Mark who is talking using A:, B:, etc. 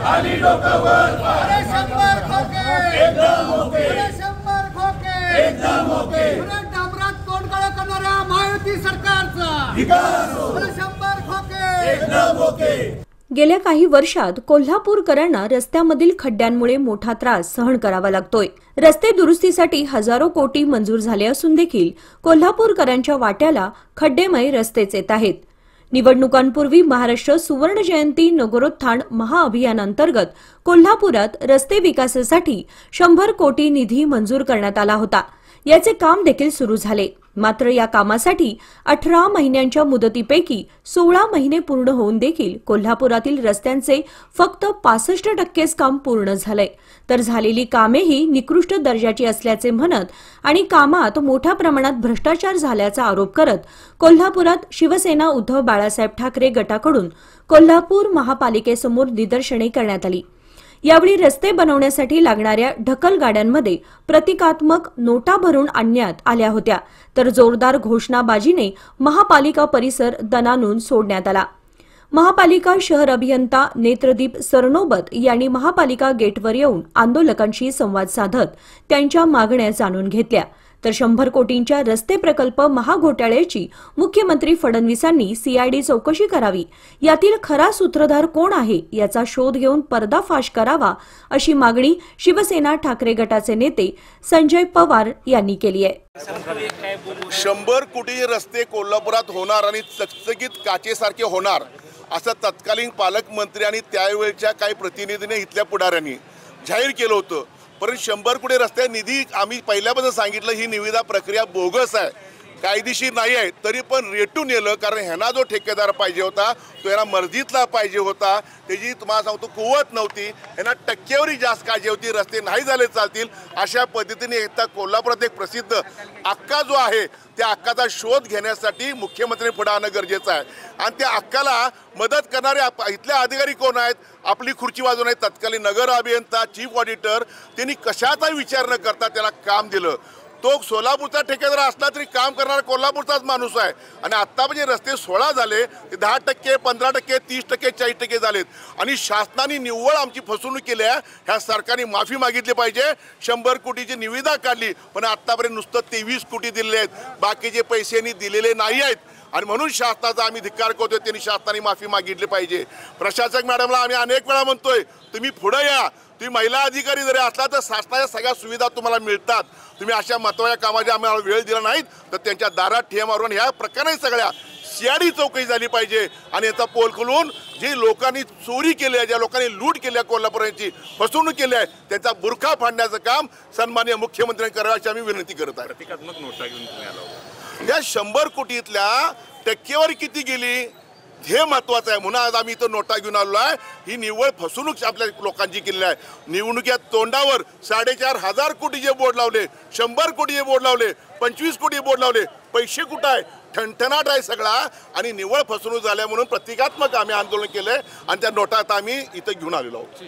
A: खाली डोकं वर पाय,
B: अरे शंभर खोके,
A: एकदम ओके,
B: अरे शंभर खोके,
A: एकदम ओके,
B: अरे डांबरात तोडगोळ करणाऱ्या महायुती सरकारचा
A: धिक्कार हो,
B: अरे शंभर खोके,
A: एकदम ओके।
C: गेल्या काही वर्षात कोल्हापूरकरांना रस्त्यामधील खड्ड्यांमुळे मोठा त्रास सहन करावा लागतोय। रस्ते दुरुस्तीसाठी हजारो कोटी मंजूर झाले असून देखील कोल्हापूरकरांच्या वाट्याला खड्डेमय रस्तेच येत आहेत। निवडणुकांपूर्वी महाराष्ट्र सुवर्ण जयंती नगरोत्थान महाअभियानांतर्गत कोल्हापुरात रस्ते विकासासाठी 100 कोटी निधी मंजूर करण्यात आला होता। याचे काम देखील सुरू झाले, मात्र या कामासाठी 18 महिन्यांच्या मुदतीपैकी 16 महिने पूर्ण होऊन देखील कोल्हापुरातील रस्त्यांचे फक्त 65% काम पूर्ण झालंय, तर झालेली कामेही निकृष्ट दर्जाची असल्याचे म्हणत आणि कामात मोठ्या प्रमाणात भ्रष्टाचार झाल्याचा आरोप करत कोल्हापुरात शिवसेना उद्धव बाळासाहेब ठाकरे गटाकडून कोल्हापूर महापालिकेसमोर निदर्शने करण्यात आली। यावेळी रस्ते बनवण्यासाठी लागणाऱ्या ढकल गाड्यांमध्ये प्रतिकात्मक नोटा भरून आणण्यात आल्या होत्या, तर जोरदार घोषणाबाजीने महापालिका परिसर दणाणून सोडण्यात आला। महापालिका शहर अभियंता नेत्रदीप सरनोबत यांनी महापालिका गेटवर येऊन आंदोलकांशी संवाद साधत त्यांच्या मागण्या जाणून घेतल्या, तर 100 कोटींच्या रस्ते प्रकल्प महाघोटाळ्याची मुख्यमंत्री फडणवीसांनी सीआयडी चौकशी करावी, यातील खरा सूत्रधार कोण आहे याचा शोध घेऊन पर्दाफाश करावा, अशी मागणी शिवसेना ठाकरे गटाचे नेते संजय पवार यांनी केली आहे।
D: 100 कोटी रस्ते कोल्हापुरात होणार आणि चकचकीत काचेसारखे होणार असं तत्कालीन पालकमंत्री आणि त्यावेळच्या काही प्रतिनिधींनी इथल्या पुढाऱ्यांनी जाहीर केलं होतं। परंतु 100 कोटी रस्ते निधी आम्ही पहिल्यापासून सांगितलं ही निविदा प्रक्रिया बोगस आहे, कायदेशीर नाही आहे, तरी पण रेटून नेलं, कारण ह्यांना जो ठेकेदार पाहिजे होता तो यांना मर्जीतला पाहिजे होता, त्याची तुम्हाला सांगतो कुवत नव्हती, यांना टक्केवारी जास्त पाहिजे होती, रस्ते नाही झाले चालतील अशा पद्धतीने एकदा कोल्हापुरात एक प्रसिद्ध अक्का जो आहे त्या अक्काचा शोध घेण्यासाठी मुख्यमंत्री पुढे आणणं गरजेचं आहे। आणि त्या अक्काला मदत करणारे इथले अधिकारी कोण आहेत, आपली खुर्ची वाजवून आहेत तत्कालीन नगर अभियंता चीफ ऑडिटर, त्यांनी कशाचाही विचार न करता त्याला काम दिलं। तो सोलापूरचा ठेकेदार असला तरी काम करणारा कोल्हापूरचाच माणूस आहे। आणि आता म्हणजे रस्ते 16 झाले, ते 10%, 15%, 30%, 40% झालेत आणि शासनाने निव्वळ आमची फसवणूक केली आहे। ह्या सरकारने माफी मागितली पाहिजे। 100 कोटीची निविदा काढली, पण आतापर्यंत नुसतं 23 कोटी दिले आहेत, बाकीचे पैसेनी दिलेले नाही आहेत आणि म्हणून शासनाचा आम्ही धिक्कार करतोय। त्यांनी शासनाने माफी मागितली पाहिजे। प्रशासक मॅडमला आम्ही अनेक वेळा म्हणतोय तुम्ही पुढे या, तुम्ही महिला अधिकारी जरी असला तर शासनाच्या सगळ्या सुविधा तुम्हाला मिळतात, तुम्ही अशा महत्त्वाच्या कामाची आम्हाला वेळ दिला नाहीत तर त्यांच्या दारात ठिया मारून ह्या प्रकरणी सगळ्या सीआयडी चौकशी झाली पाहिजे आणि याचा पोल खोलून जे लोकांनी चोरी केली आहे, ज्या लोकांनी लूट केली आहे, कोल्हापुरांची फसवणूक केली आहे, त्यांचा बुरखा फाडण्याचं काम सन्माननीय मुख्यमंत्र्यांनी करावं अशी आम्ही विनंती करत आहे।
E: प्रतिकात्मक नोटा घेऊन तुम्ही आला,
D: या 100 कोटीतल्या टक्केवारी किती गेली हे महत्त्वाचं आहे, म्हणून आज आम्ही इथं नोटा घेऊन आलो आहे। ही निव्वळ फसवणूक आपल्या लोकांची केलेली आहे। निवडणुकीच्या तोंडावर 4,500 कोटीचे बोर्ड लावले, 100 कोटीचे बोर्ड लावले, 25 कोटी बोर्ड लावले, पैसे कुठं आहे, ठणठणाट आहे सगळा आणि निव्वळ फसवणूक झाल्या म्हणून प्रतिकात्मक आम्ही आंदोलन केलंय आणि त्या नोटा आता आम्ही इथं घेऊन आलेलो आहोत।